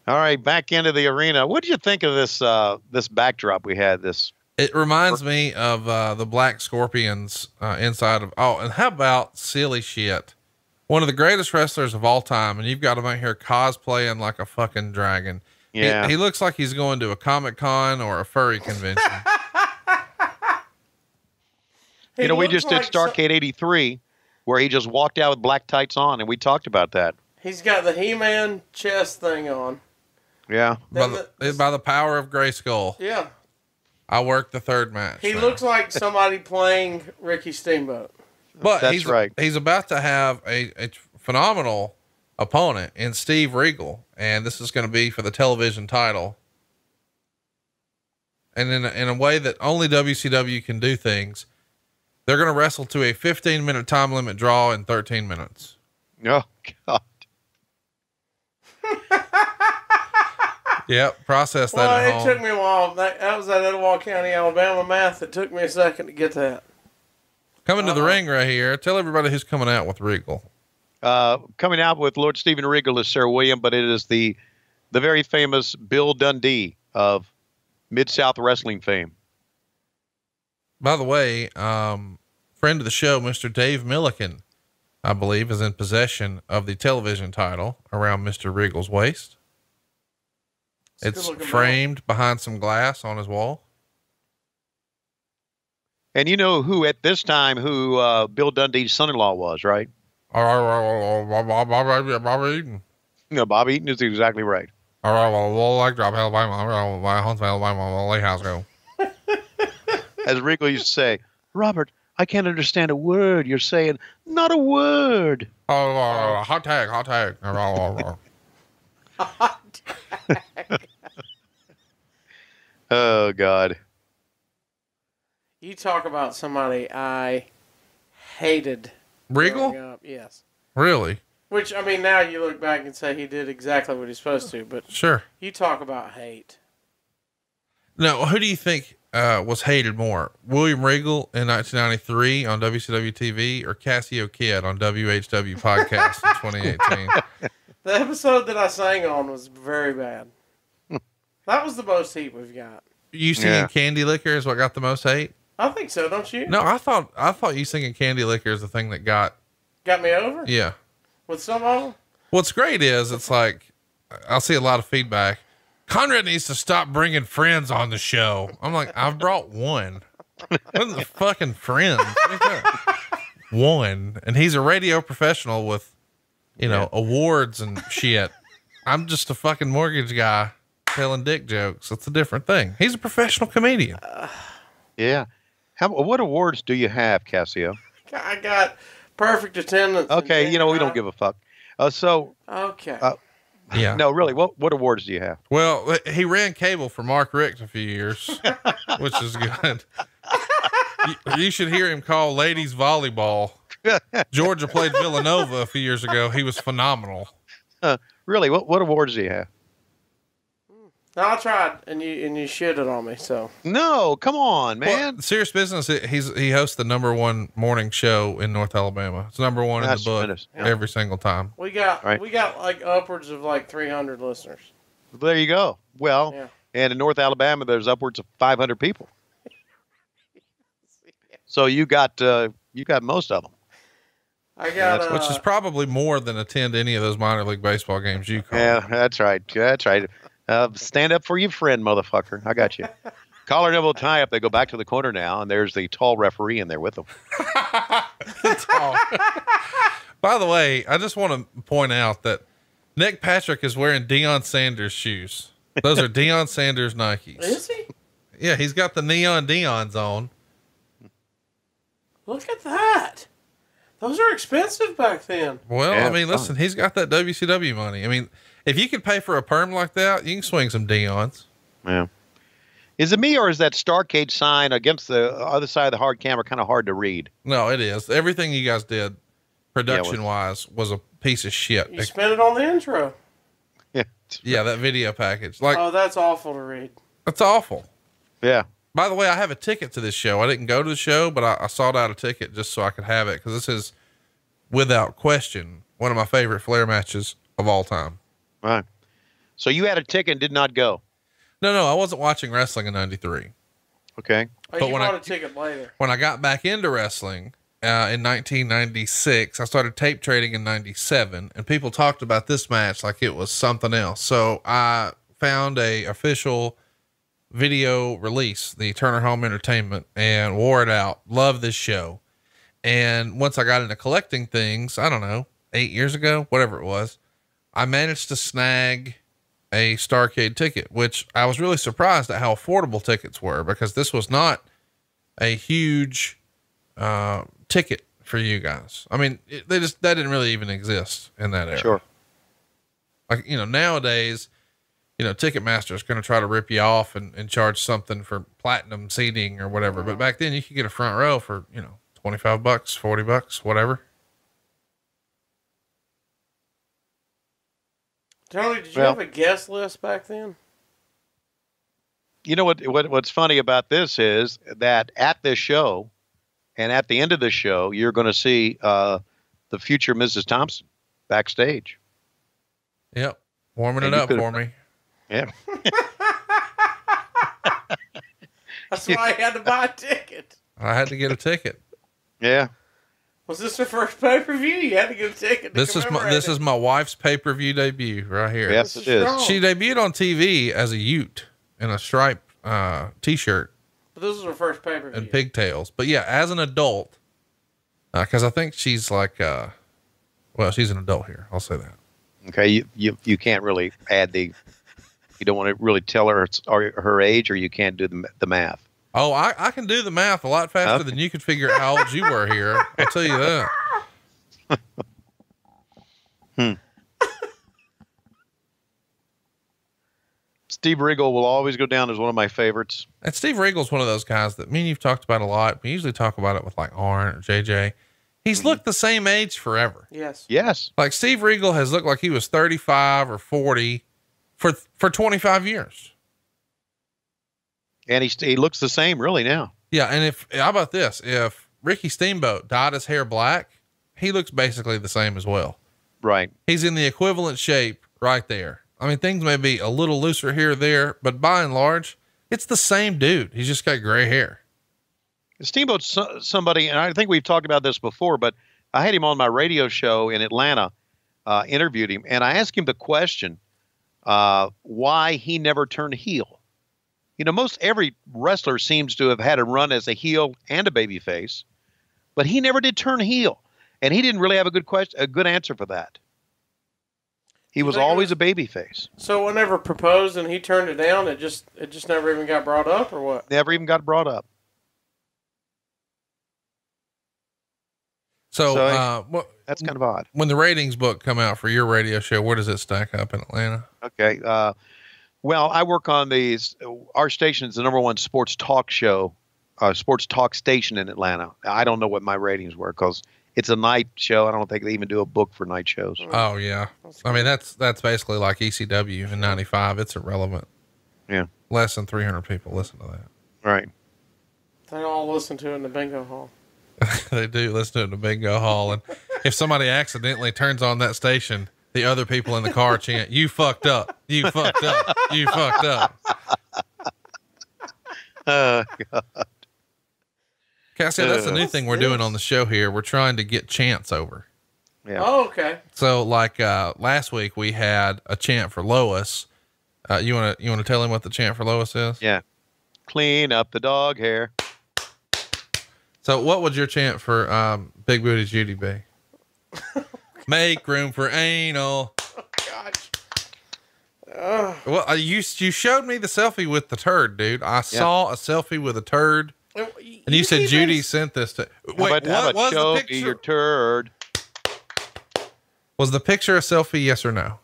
All right, back into the arena. What did you think of this backdrop we had? It reminds me of the Black Scorpions inside of. Oh, and how about silly shit? One of the greatest wrestlers of all time, and you've got him out here cosplaying like a fucking dragon. Yeah, he looks like he's going to a Comic-Con or a furry convention. we just did Starrcade '83, where he just walked out with black tights on, and we talked about that. He's got the He-Man chest thing on. Yeah, by the power of Grayskull. Yeah, I worked the third match. He looks like somebody playing Ricky Steamboat. But that's right. He's about to have a phenomenal opponent in Steve Regal, and this is going to be for the television title. And in a way that only WCW can do things, they're going to wrestle to a 15-minute time limit draw in 13 minutes. Oh God. Yep. Process that. Well, at it home. took me a while. That was that Etowah County, Alabama math. It took me a second to get that. Coming to the ring right here. Tell everybody who's coming out with Regal. Coming out with Lord Stephen Regal is Sarah William, but it is the very famous Bill Dundee of Mid-South Wrestling fame. By the way, friend of the show, Mr. Dave Milliken, I believe, is in possession of the television title around Mr. Regal's waist. It's framed behind some glass on his wall. And you know who at this time Bill Dundee's son-in-law was, right? Bob Eaton. No, Bob Eaton is exactly right. As Regal used to say, Robert, I can't understand a word you're saying. Not a word. Hot tag. Hot tag. Oh, God. You talk about somebody I hated. Regal? Yes. Really? Which, I mean, now you look back and say he did exactly what he's supposed to, but sure. You talk about hate. Now, who do you think was hated more? William Regal in 1993 on WCW TV or Cassio Kid on WHW Podcast in 2018? The episode that I sang on was very bad. That was the most heat we've got. You singing Candy Liquor is what got the most hate? I think so, don't you? No, I thought you singing Candy Liquor is the thing that got me over? Yeah. With some of them? What's great is it's like, I'll see a lot of feedback. Conrad needs to stop bringing friends on the show. I'm like, I've brought one. What's the fucking friends? One. And he's a radio professional with, awards and shit. I'm just a fucking mortgage guy telling dick jokes. It's a different thing. He's a professional comedian. Yeah. What awards do you have, Cassio? I got perfect attendance. Okay, we don't give a fuck. Okay. Yeah. No, really. What awards do you have? Well, he ran cable for Mark Richt a few years, which is good. You should hear him call ladies volleyball. Georgia played Villanova a few years ago. He was phenomenal. Really? What awards do you have? No, I tried, and you shitted on me. So no, come on, man. Well, serious business. He hosts the #1 morning show in North Alabama. It's #1 in the book every single time. We got like upwards of like 300 listeners. There you go. Well, and in North Alabama, there's upwards of 500 people. So you got most of them. I got which is probably more than attend any of those minor league baseball games you call. Yeah, that's right. That's right. Stand up for your friend, motherfucker. I got you. Collar and elbow tie up. They go back to the corner now, and there's the tall referee in there with them. By the way, I just want to point out that Nick Patrick is wearing Deion Sanders shoes. Those are Deion Sanders Nikes. Is he? Yeah, he's got the neon Deons on. Look at that. Those are expensive back then. Well, I mean, listen, he's got that WCW money. I mean, if you could pay for a perm like that, you can swing some Deons. Yeah. Is it me or is that Starrcade sign against the other side of the hard camera kind of hard to read? No, it is. Everything you guys did production-wise was a piece of shit. You spent it on the intro. Yeah. Yeah, that video package. Oh, that's awful to read. That's awful. Yeah. By the way, I have a ticket to this show. I didn't go to the show, but I sought out a ticket just so I could have it because this is, without question, one of my favorite Flair matches of all time. Right. So you had a ticket and did not go. No, I wasn't watching wrestling in 93. Okay. Oh, But you when bought a ticket later. When I got back into wrestling, in 1996, I started tape trading in 97, and people talked about this match like it was something else. So I found a official video release, the Turner Home Entertainment, and wore it out. Love this show. And once I got into collecting things, I don't know, 8 years ago, whatever it was, I managed to snag a Starrcade ticket, which I was really surprised at how affordable tickets were, because this was not a huge, ticket for you guys. I mean, that didn't really even exist in that era. Sure. Like, nowadays, Ticketmaster is going to try to rip you off and charge something for platinum seating or whatever. But back then you could get a front row for, $25, $40, whatever. Tony, did you have a guest list back then? You know what's funny about this is that at this show and at the end of the show, you're going to see, the future Mrs. Thompson backstage. Yep. Warming it up for me. Yeah. That's why I had to buy a ticket. I had to get a ticket. Yeah. Was this her first pay-per-view? You had to get a ticket. This is my wife's pay-per-view debut right here. Yes, it is. She debuted on TV as a Ute in a striped t-shirt. But this was her first pay-per-view. And pigtails. But yeah, as an adult, cause I think she's like, she's an adult here. I'll say that. Okay. You can't really add you don't want to really tell her her age, or you can't do the math. Oh, I can do the math a lot faster than you could figure out how old you were here. I'll tell you that. Steve Regal will always go down as one of my favorites. And Steve Regal's one of those guys that me and you've talked about a lot. We usually talk about it with like Arn or JJ. He's looked the same age forever. Yes. Yes. Like Steve Regal has looked like he was 35 or 40 for 25 years. And he looks the same really now. Yeah. And how about this? If Ricky Steamboat dyed his hair black, he looks basically the same as well. Right. He's in the equivalent shape right there. I mean, things may be a little looser here or there, but by and large, it's the same dude. He's just got gray hair. Steamboat's somebody, and I think we've talked about this before, but I had him on my radio show in Atlanta, interviewed him, and I asked him the question, why he never turned heel. Most every wrestler seems to have had a run as a heel and a baby face, but he never did turn heel. And he didn't really have a good answer for that. He was always a baby face. So whenever proposed and he turned it down, it just never even got brought up, or what? Never even got brought up. So that's kind of odd. When the ratings book come out for your radio show, where does it stack up in Atlanta? Okay. Well, I work on our station is the #1 sports talk show, sports talk station in Atlanta. I don't know what my ratings were because it's a night show. I don't think they even do a book for night shows. Oh yeah. I mean, that's basically like ECW in 95. It's irrelevant. Yeah. Less than 300 people listen to that. Right. They all listen to it in the bingo hall. They do listen to it in the bingo hall. And if somebody accidentally turns on that station, the other people in the car chant, "You fucked up. You fucked up. You fucked up." Oh, God. Cassie, that's the new thing we're doing on the show here. We're trying to get chants over. Yeah. Oh, okay. So like, last week we had a chant for Lois. You want to tell him what the chant for Lois is? Yeah. Clean up the dog hair. So what would your chant for, Big Booty Judy be? Make room for anal. Oh, gosh. Well, you showed me the selfie with the turd, dude. I saw a selfie with a turd. And you said Judy sent this to. Wait, what was the me picture? your turd? Was the picture a selfie? Yes or no?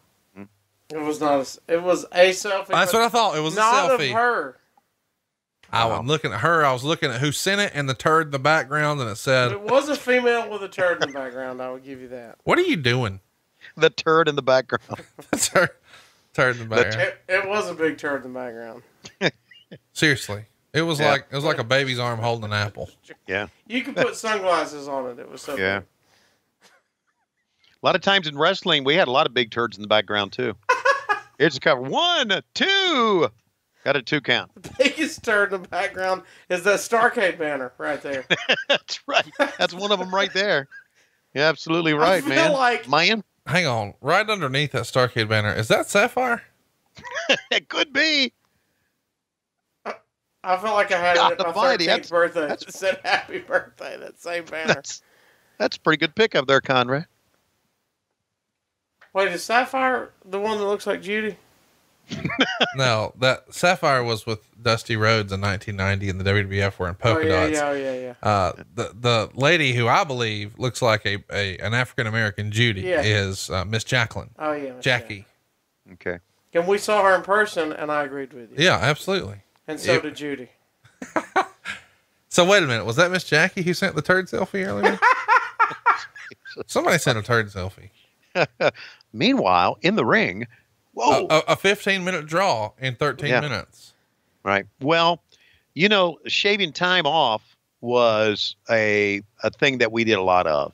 It was not. It was a selfie. That's what I thought. It was not a selfie. Of her. I wasn't looking at her. I was looking at who sent it and the turd in the background, and it said It was a female with a turd in the background. I would give you that. What are you doing? The turd in the background. turd in the background. It was a big turd in the background. Seriously. It was like a baby's arm holding an apple. Yeah. You could put sunglasses on it. It was so Yeah. big. A lot of times in wrestling, we had a lot of big turds in the background too. It's a cover. 1, 2. Got a 2 count. The biggest turd in the background is that Starrcade banner right there. That's right. That's one of them right there. You're absolutely right, I feel man. like- Man. Hang on. Right underneath that Starrcade banner, is that Sapphire? It could be. I felt like I had it at my Almighty, 13th birthday. that's- It said happy birthday, that same banner. That's a pretty good pickup there, Conrad. Wait, is Sapphire the one that looks like Judy? No, that Sapphire was with Dusty Rhodes in 1990 in the WWF wearing polka dots. Yeah. The lady who I believe looks like an African-American Judy is Miss Jacqueline. Oh, yeah. Jackie. Okay. And we saw her in person, and I agreed with you. Yeah, absolutely. And so did Judy. So wait a minute. Was that Miss Jackie who sent the turd selfie earlier? Somebody sent a turd selfie. Meanwhile, in the ring, whoa. A 15-minute draw in 13 minutes. Right. Well, shaving time off was a thing that we did a lot of.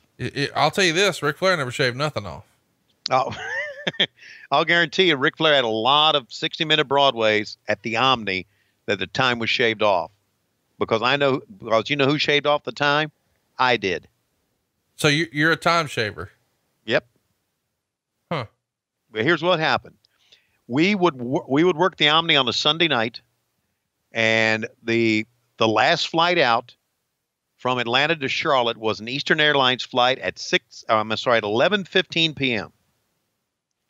I'll tell you this, Ric Flair never shaved nothing off. Oh, I'll guarantee you, Ric Flair had a lot of 60-minute Broadways at the Omni that the time was shaved off. Because you know who shaved off the time? I did. So you're a time shaver. Yep. Huh. But here's what happened. We would work the Omni on a Sunday night, and the last flight out from Atlanta to Charlotte was an Eastern Airlines flight at 11:15 p.m.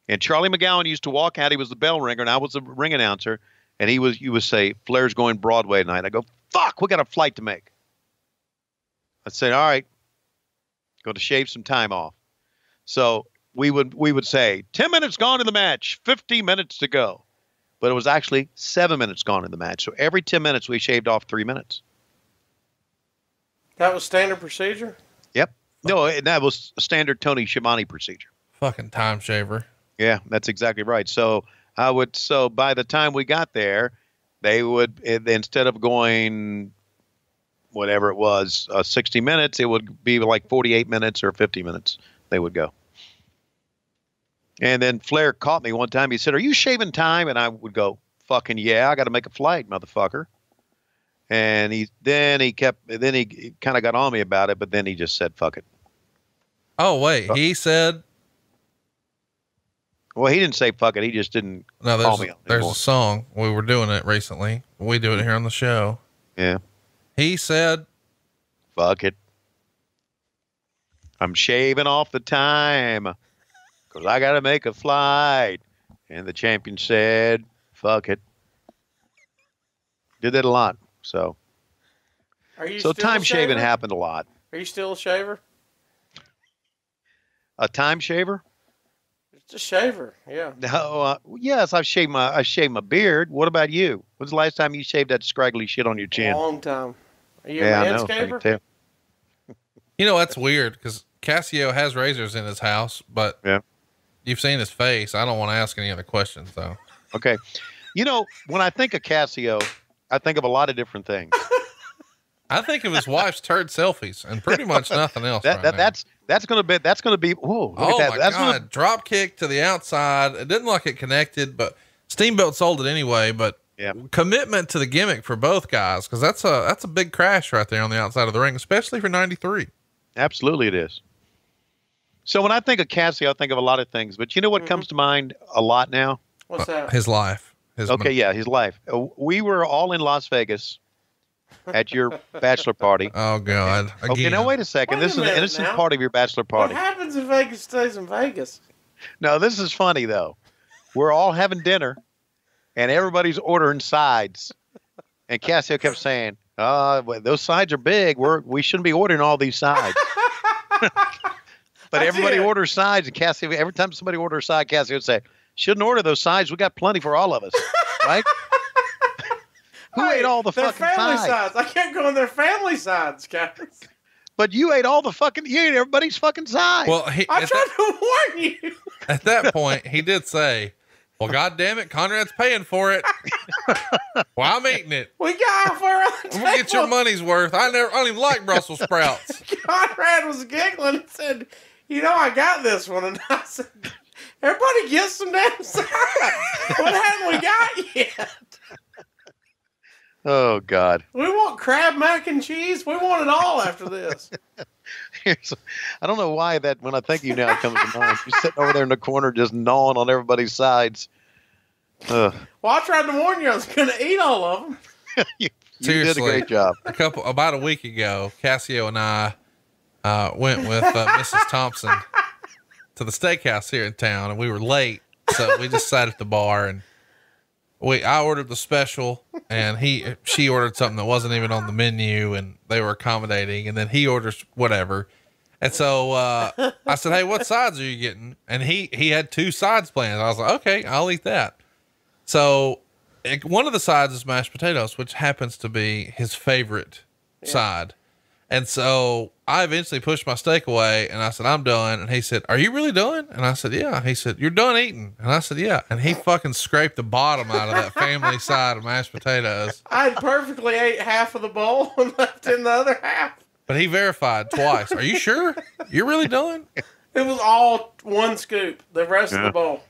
And Charlie McGowan used to walk out. He was the bell ringer, and I was the ring announcer. And you would say, Flair's going Broadway tonight. I go, fuck, we got a flight to make. I said, all right, go to shave some time off. So we would say 10 minutes gone in the match, 50 minutes to go. But it was actually 7 minutes gone in the match. So every 10 minutes we shaved off 3 minutes. That was standard procedure? Yep. No, that was a standard Tony Schiavone procedure. Fucking time shaver. Yeah, that's exactly right. So by the time we got there, they would, instead of going whatever it was, 60 minutes, it would be like 48 minutes or 50 minutes they would go. And then Flair caught me one time. He said, are you shaving time? And I would go, fucking yeah, I got to make a flight, motherfucker. And he kind of got on me about it, but then he just said, fuck it. Oh, wait, he said, well, he didn't say fuck it. He just didn't call me on it there's anymore. a song. We were doing it recently. We do it here on the show. Yeah. He said, fuck it. I'm shaving off the time because I got to make a flight. And the champion said, fuck it. Did that a lot. So time shaving happened a lot. Are you still a shaver? A time shaver? It's a shaver, yeah. No, yes, I shaved my beard. What about you? When's the last time you shaved that scraggly shit on your chin? A long time. Are you Yeah, a I know. I manscaper? can tell. that's weird because Cassio has razors in his house, but you've seen his face. I don't want to ask any other questions though. Okay. When I think of Cassio, I think of a lot of different things. I think of his wife's turd selfies and pretty much nothing else. That's going to be, whoa, look oh at that. My God. Drop kick to the outside. It didn't look like it connected, but Steamboat sold it anyway, but commitment to the gimmick for both guys. Cause that's a big crash right there on the outside of the ring, especially for 93. Absolutely it is. So when I think of Cassio, I think of a lot of things, but you know what comes to mind a lot now? What's that? His life. His life. We were all in Las Vegas at your bachelor party. Oh God. Again. Okay, now wait a second. This is an innocent part of your bachelor party. What happens in Vegas stays in Vegas. No, this is funny though. We're all having dinner and everybody's ordering sides. And Cassio kept saying, those sides are big. We shouldn't be ordering all these sides. But everybody orders sides, and Cassio, every time somebody orders a side, Cassio would say, shouldn't order those sides. We got plenty for all of us. Right? Who ate all the fucking family sides? I can't go on their family sides, guys. But you ate you ate everybody's fucking sides. Well, I tried to warn you. At that point, he did say, well, God damn it, Conrad's paying for it. Well, I'm eating it. We got halfway around the table. We'll get your money's worth. I don't even like Brussels sprouts. Conrad was giggling and said, I got this one. And I said, Everybody get some damn sides. What haven't we got yet? Oh, God. We want crab mac and cheese. We want it all after this. I don't know why that, when I think of you now, it comes to mind. You're sitting over there in the corner just gnawing on everybody's sides. Well, I tried to warn you I was going to eat all of them. You did a great job. About a week ago, Cassio and I went with Mrs. Thompson to the steakhouse here in town, and we were late. So we just sat at the bar, and I ordered the special, and she ordered something that wasn't even on the menu, and they were accommodating, and then he orders whatever. And so, I said, "Hey, what sides are you getting?" And he had 2 sides planned. I was like, "Okay, I'll eat that." So one of the sides is mashed potatoes, which happens to be his favorite side. And so I eventually pushed my steak away, and I said, "I'm done." And he said, "Are you really done?" And I said, "Yeah." He said, "You're done eating?" And I said, "Yeah." And he fucking scraped the bottom out of that family side of mashed potatoes. I had perfectly ate half of the bowl and left in the other half. But he verified twice. "Are you sure? You're really done?" It was all 1 scoop, the rest of the bowl.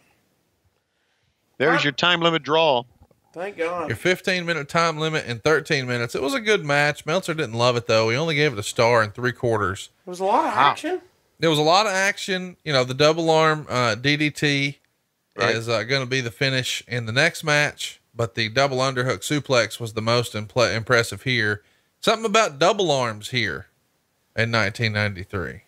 There's your time limit draw. Thank God. Your 15-minute time limit in 13 minutes. It was a good match. Meltzer didn't love it, though. He only gave it a 1 3/4. It was a lot of action. There was a lot of action. You know, the double arm DDT is going to be the finish in the next match, but the double underhook suplex was the most impressive here. Something about double arms here in 1993.